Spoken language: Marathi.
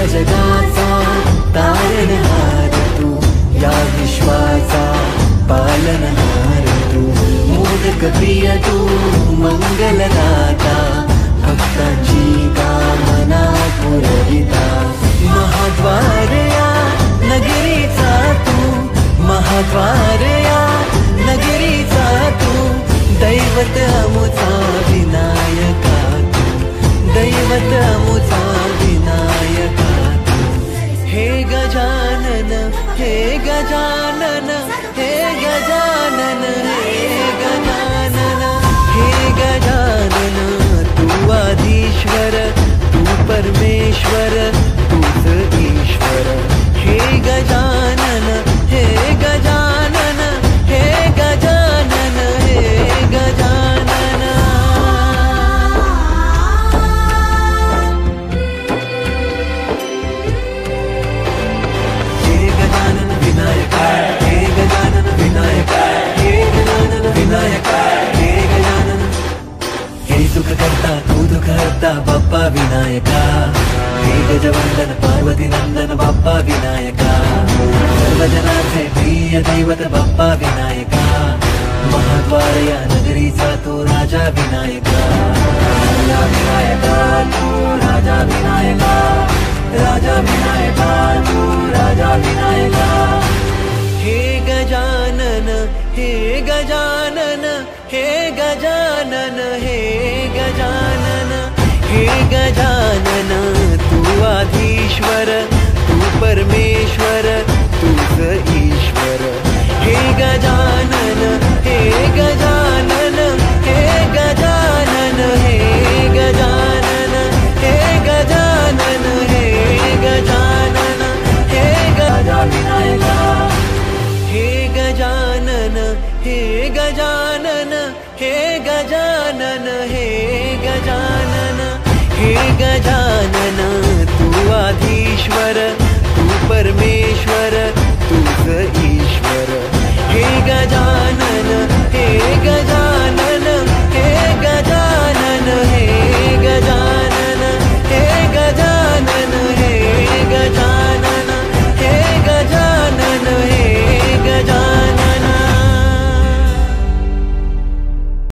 या जगाचा तारणहार तू, या विश्वाचा पालनहार तू, मोदक प्रिय तू मंगलदाता, भक्तांची कामना पुरविता, महाद्वार या नगरीचा तू, महाद्वार या नगरीचा तू, दैवत अमुचा विनायका तू, दैवत अमुचा विनायका तू, हे गजानन हे गजानन हे गजानन हे गजानन हे गजानन, तू आधीश्वर तू परमेश्वर तूच ईश्वर, हे गजानन हे गजानन हे गजानन हे गजानन। हे गजानन विनायका, हे गजानन विनायका, हे गजानन विनायका, हे गजानन, हे सुख करता तू दुख हरता बाप्पा विनायका, हे गजवंदन पार्वती नंदन बाप्पा विनायका, सर्वजनांचे प्रिय दैवत बाप्पा विनायका, महाद्वार या नगरीचा तू राजा विनायका, राजा विनायका तू राजा विनायका, राजा विनायका तू राजा विनायका, हे गजानन हे गजानन हे गजानन हे गजानन हे गजानन, तू आधीश्वर तू परमेश्वर तूच ईश्वर, हे गजानन हे गजानन हे गजानन हे गजानन हे गजानन हे गजानन हे गजा विनायका, हे गजानन हे गजानन हे गजानन हे गजानन हे गजानन, तू आधीश्वर तू परमेश्वर तूच